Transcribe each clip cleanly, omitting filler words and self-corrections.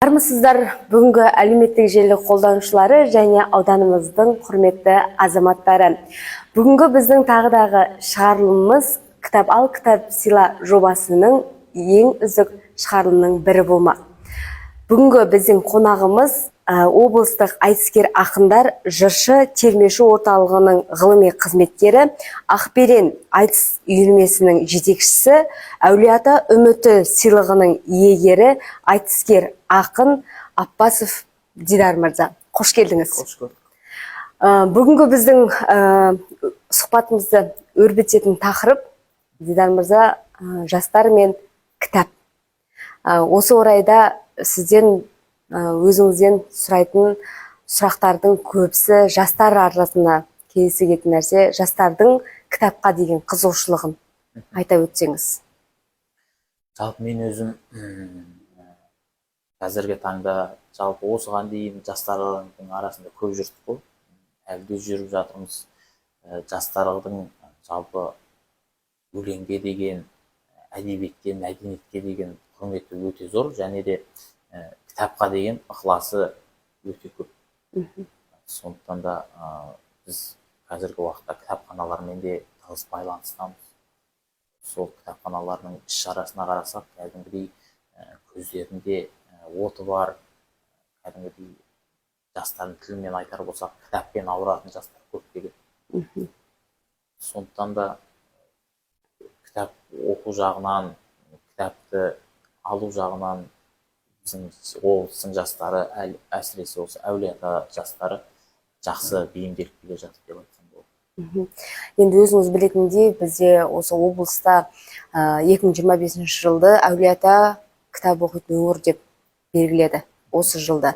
Армысыздар бүгінгі әлеуметтік желі қолданушылары және ауданымыздың құрметті азаматтары. Бүгінгі біздің тағыдағы шығарылымымыз кітап ал кітап сыйла жобасының ең үздік шығарылымның бірі болмақ. Бүгінгі біздің қонағымыз облыстық айтыскер ақындар жыршы термеші орталығының ғылыми қызметкері, Ақберен айтыс үйірмесінің жетекшісі, Әулиеата үміті сыйлығының иегері, айтыскер ақын Аппасов Дидар мырза. Қош келдіңіз. Қош көрдік. Бүгінгі біздің сұхбатымызды өрбітетін тақырып Дидар мырза жастар мен кітап. Осы орайда сізден өзіңізден сұрайтын сұрақтардың көбісі жастар арасында кездесетін нәрсе, жастардың кітапқа деген қызығушылығын айта өтсеңіз. Жалпы мен өзім қазіргі таңда жалпы осыған дейін жастардың арасында көп жүрдік қой. Әлі де жүріп жатырмыз. Жастардың жалпы өлеңге деген, әдебиетке, мәдениетке деген құрметі өте зор, және де кітапқа деген ықыласы өте көп. Сондықтан да біз қазіргі уақытта кітапханалармен де тығыз байланыстамыз. Сол кітапханалардың іс-шарасына қарасақ, кәдімгідей көздерінде оты бар, кәдімгідей жастардың тілімен айтар болсақ, кітаппен ауыратын жастар көп деген. Сондықтан да кітап оқу жағынан, кітапты алу жағынан біздің облыстың жастары, әсіресе осы Әулиеата жастары жақсы бейімделіп келе жатыр деп айтсам болады. Енді өзіңіз білетіндей, бізде осы облыста 2025 жылды Әулиеата кітап оқитын өңір деп белгіледі осы жылда.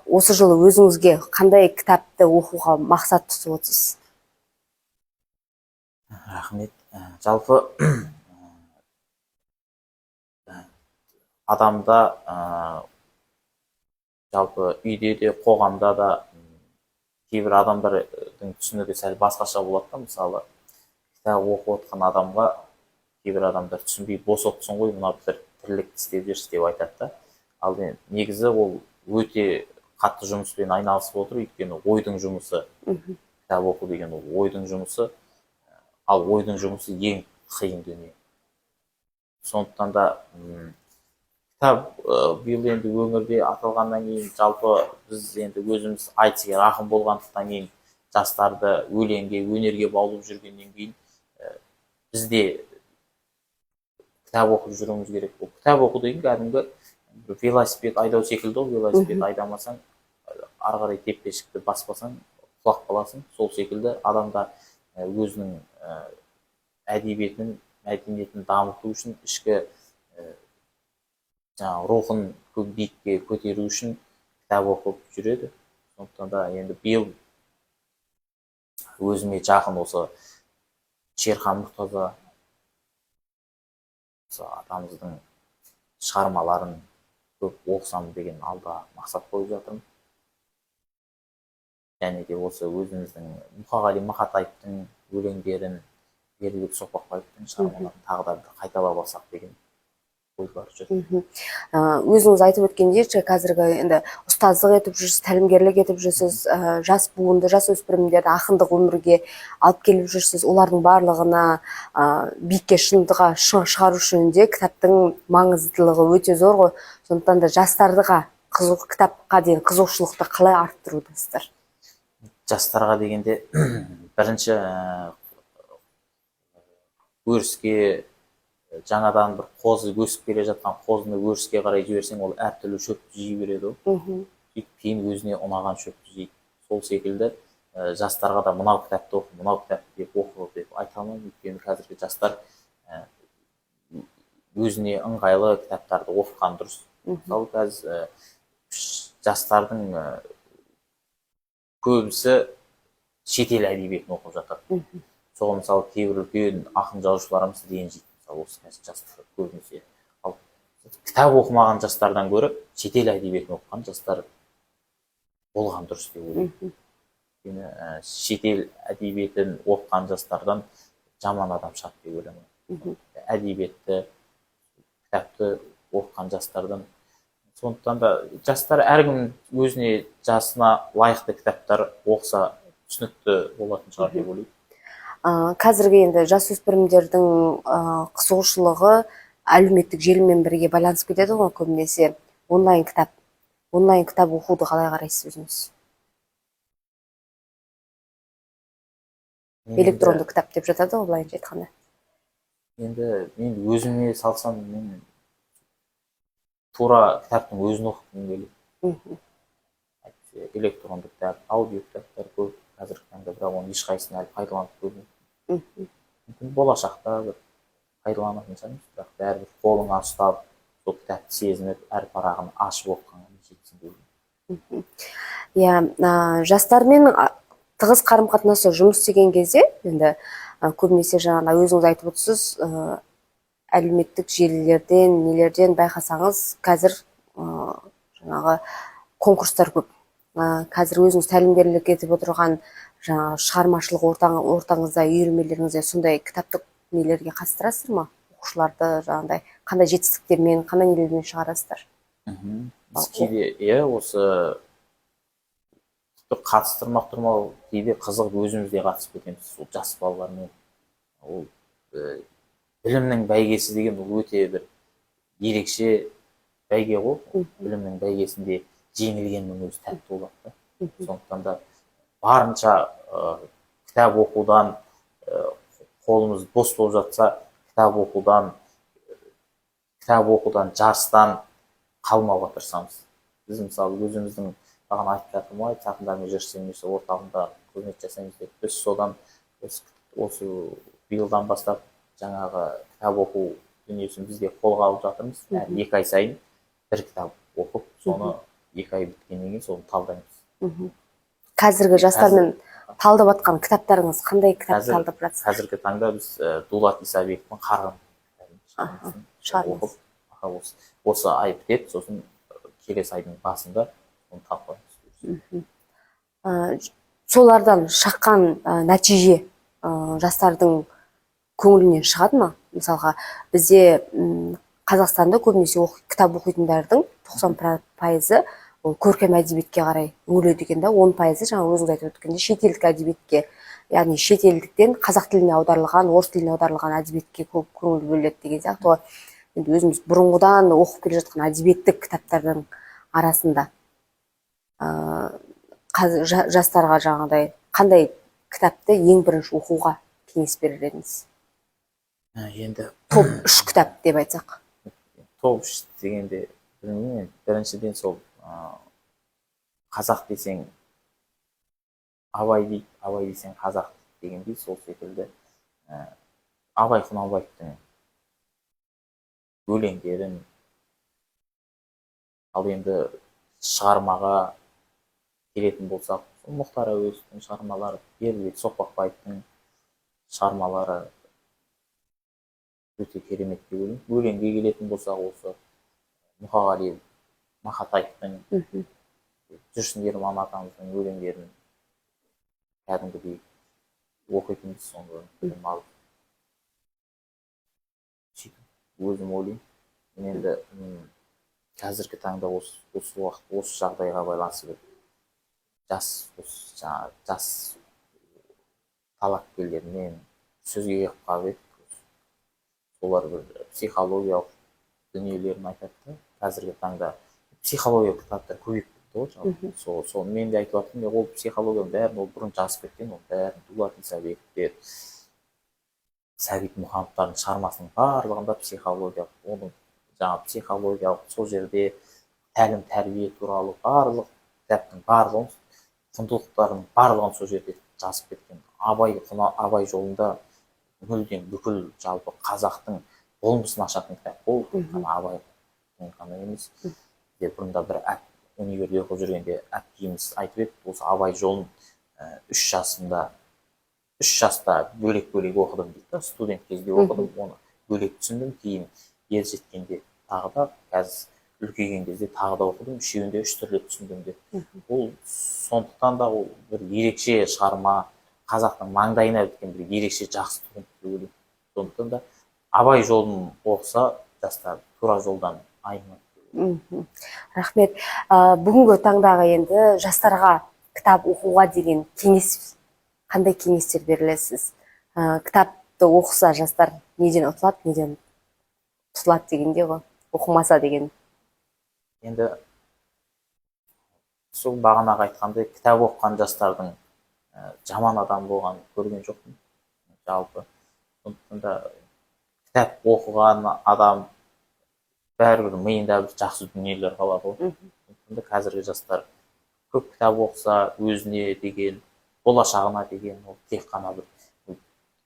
Осы жылы өзіңізге қандай кітапты оқуға мақсат тұтып отырсыз? Рахмет. Жалпы адамда, жалпы үйде де, қоғамда да кейбір адамдардың түсінігі сәл басқаша болады да. Мысалы, кітап оқып отқан адамға кейбір адамдар түсінбей, бос отырсың ғой, мына бір тірлік істеп жүрсің деп айтады да. Ал негізі ол өте қатты жұмыспен айналысып отыр, өйткені ойдың жұмысы, кітап оқу деген ол ойдың жұмысы, ал ойдың жұмысы ең қиын дүние. Сондықтан да кітап биыл енді өңірде аталғаннан кейін, жалпы біз енді өзіміз айтыскер ақын болғандықтан кейін, жастарды өлеңге, өнерге баулып жүргеннен кейін, бізде кітап оқып жүруіміз керек. Ол кітап оқу деген кәдімгі велосипед айдау секілді. Ол велосипед айдамасаң, ары қарай теппешікті баспасаң, құлап қаласың. Сол секілді адамда өзінің әдебиетінің, мәдениетін дамыту үшін, ішкі рухын биікке көтеру үшін кітап оқып жүреді. Сондықтан да енді биыл өзіме жақын осы Шерхан Мұртаза атамыздың шығармаларын көп оқысам деген алда мақсат қойып жатырмын. Және де осы өзіміздің Мұқағали Мақатаевтың өлеңдерін, Бердібек Соқпақбаевтың шығармаларын тағы да қайталап алсақ деген ойлар жүр. Өзіңіз айтып өткендей, қазіргі енді ұстаздық етіп жүрсіз, тәлімгерлік етіп жүрсіз, жас буынды, жас өспірімдерді ақындық өмірге алып келіп жүрсіз. Олардың барлығына биікке, шындыққа шығару жөнінде кітаптың маңыздылығы өте зор ғой. Сондықтан да жастарға кітапқа деген қызығушылықты қалай арттырудасыздар? Жастарға дегенде бірінші өріске, жаңадан бір қозы өсіп келе жатқан қозыны өріске қарай жіберсең, ол әртүрлі шөпті жей береді. Кейін өзіне ұнаған шөпті жейді. Сол секілді жастарға да мынау кітапты оқы, мынау кітапты деп оқы деп айта алмаймын. Өйткені қазіргі жастар өзіне ыңғайлы кітаптарды оқыған дұрыс. Мысалы, қазір жастардың көбісі шетел әдебиетін оқып жатыр. Соған мысалы кейбір үлкен ақын жазушыларымыз ренжиді. Осы жастар көбінесе. Ал кітап оқымаған жастардан гөрі шетел әдебиетін оқыған жастар болған дұрыс деп ойлаймын. Шетел әдебиетін оқыған жастардан жаман адам шығады деп ойламаймын. Әдебиетті, кітапты оқыған жастардан сондықтан да жастар әркім өзіне жасына лайықты кітаптар оқыса түсінікті болатын шығар деп ойлаймын. Қазіргі енді жасөспірімдердің қызығушылығы әлеуметтік желімен бірге байланысып кетеді ғой көбінесе. Онлайн кітап оқуды қалай қарайсыз өзіңіз? Электронды кітап деп жатады ғой былайынша айтқанда. Енді мен өзіме салсам, мен тура кітаптың өзін оқығым келеді. Электронды кітап, аудио кітаптар көп қазіргі таңда, бірақ оның ешқайсысын әлі пайдаланып көрмедім. Мүмкін болашақта бір пайдаланатын шығармыз, бірақ бәрібір қолыңа ұстап, сол кітапты сезініп, әр парағын ашып оқығанға жетсін деп. Иә, жастармен тығыз қарым-қатынаста жұмыс істеген кезде, енді көбінесе жаңағыдай өзіңіз айтып отырсыз, әлеуметтік желілерден, нелерден байқасаңыз, қазір жаңағы конкурстар көп. Қазір өзіңіз тәлімгерлік етіп отырған жаңағы шығармашылық ортаңызда, үйірмелеріңізде сондай кітаптық нелерге қатыстырасыздар ма? Оқушыларды жаңағыдай қандай жетістіктермен, қандай нелермен шығарасыздар? Біз кейде осы қатыстырмақ тұрмау, кейде қызығып өзіміз де қатысып кетеміз сол жас балалармен. Ол білімнің бәйгесі деген ол өте бір ерекше бәйге ғой. Білімнің бәйгесінде жеңілгеннің өзі тәтті болады. Сондықтан да барынша кітап оқудан қолымыз бос болып жатса, кітап оқудан, жарыстан қалмауға тырысамыз. Біз мысалы өзіміздің бағана айтып жатырмын, сақындармен жүріс орталығында қызмет жасаймыз деп, біз содан осы биылдан бастап жаңағы кітап оқу дүниесін бізде қолға алып жатырмыз. 2 ай сайын бір кітап оқып, соны 2 ай біткеннен кейін соны талдаймыз. Қазіргі жастармен талдап жатқан кітаптарыңыз қандай кітап талдап жатсыз? Қазіргі таңда біз Дулат Исабековтің Қарғын кітабын оқып, осы ай бітеді, сосын келесі айдың басында оны талқылаймыз. Солардан шыққан нәтиже жастардың көңілінен шығады ма? Мысалға, бізде Қазақстанда көбінесе кітап оқитындардың 90% көркем әдебиетке қарай үңіледі екен да, 10% жаңа өзіңіз айтып өткендей шетелдік әдебиетке, яғни шетелдіктен қазақ тіліне аударылған, орыс тіліне аударылған әдебиетке көп көңіл бөледі деген сияқты. Енді өзіміз бұрынғыдан оқып келе жатқан әдебиеттік кітаптардың арасында жастарға жаңағыдай қандай кітапты ең бірінші оқуға кеңес берер едіңіз? Енді топ 3 кітап деп айтсақ. Топ 3 дегенде, білмеймін, біріншіден сол қазақ десең Абай дейді, Абай десең қазақ дегендей, сол секілді Абай Құнанбаевтың өлеңдерін, ал енді шығармаға келетін болсақ, Мұхтар Әуезовтің шығармалары, Бердібек Соқпақбаевтың шығармалары өте керемет деп ойлаймын. Өлеңге келетін болсақ, осы Мұқағали Мақатаевтың, Жүрсін Ерман атамыздың өлеңдерін кәдімгідей оқитынбыз, соны білім алып. Өзім ойлаймын. Енді қазіргі таңда осы уақыт, осы жағдайға байланысты жас талапкерлермен сөзге келіп қалып едік. Солар бір психологиялық дүниелерін айтады. Қазіргі таңда психологиялық кітаптар көбейіп кетті ғой. Сол мен де айтып жатырмын, ол психологияның бәрін ол бұрын жазып кеткен, ол бәрін Дулат Исабековтер, Сәбит Мұхановтардың шығармасының барлығында психологиялық, оның жаңа психологиялық, сол жерде тәлім тәрбие туралы барлық кітаптың барлығын, құндылықтардың барлығын сол жерде жазып кеткен. Абай жолында мүлдем бүкіл жалпы қазақтың болмысын ашатын кітап ол. Абай ғана емес. Бұрында бір универде оқып жүргенде әпкеміз айтып еді, осы Абай жолын 3 жаста бөлек-бөлек оқыдым дейді. Студент кезде оқыдым, оны бөлек түсіндім, кейін ер жеткенде тағы да, қазір үлкейген кезде тағы да оқыдым, үшеуінде 3 түрлі түсіндім деп. Ол сондықтан да ол бір ерекше шығарма, қазақтың маңдайына біткен бір ерекше жақсы туынды деп ойлаймын. Сондықтан да Абай жолын оқыса, жастар тура жолдан айнымайды. Мгм. Рахмет. Бүгінгі таңдағы енді жастарға кітап оқуға деген қандай кеңестер берілесіз? Кітапты оқыса жастар неден ұтылады, неден тұтылады дегенде ғой, оқымаса деген. Енді сол бағанағы айтқандай кітап оқыған жастардың жаман адам болғанын көрген жоқпын жалпы. Сондықтан да кітап оқыған адам бәрібір миында бір жақсы дүниелер қалады ғой. Сондықтан да қазіргі жастар көп кітап оқыса, өзіне деген, болашағына деген, ол тек қана бір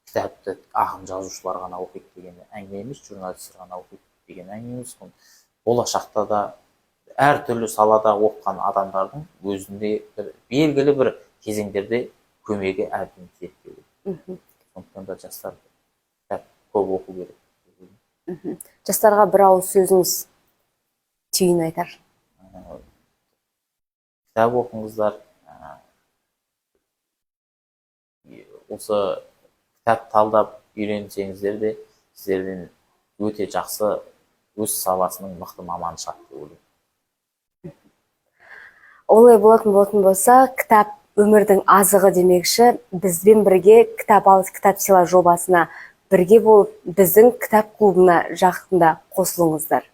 кітапты ақын жазушылар ғана оқиды деген әңгіме емес, журналистер ғана оқиды деген әңгіме емес. Болашақта да әртүрлі салада оқыған адамдардың өзінде белгілі бір кезеңдерде көмегі әбден тиеді деп ойлаймын. Сондықтан да жастар кітап көп оқу керек. Жастарға бір ауыз сөзіңіз түйін айтар. Кітап оқыңыздар. Осы кітап талдап үйренсеңіздер де сіздерден өте жақсы өз саласының мықты маманы шығады деп ойлаймын. Олай болатын болса, кітап өмірдің азығы демекші, бізбен бірге кітап алыс кітап сыйла жобасына бірге болып, біздің кітап клубына жақында қосылыңыздар.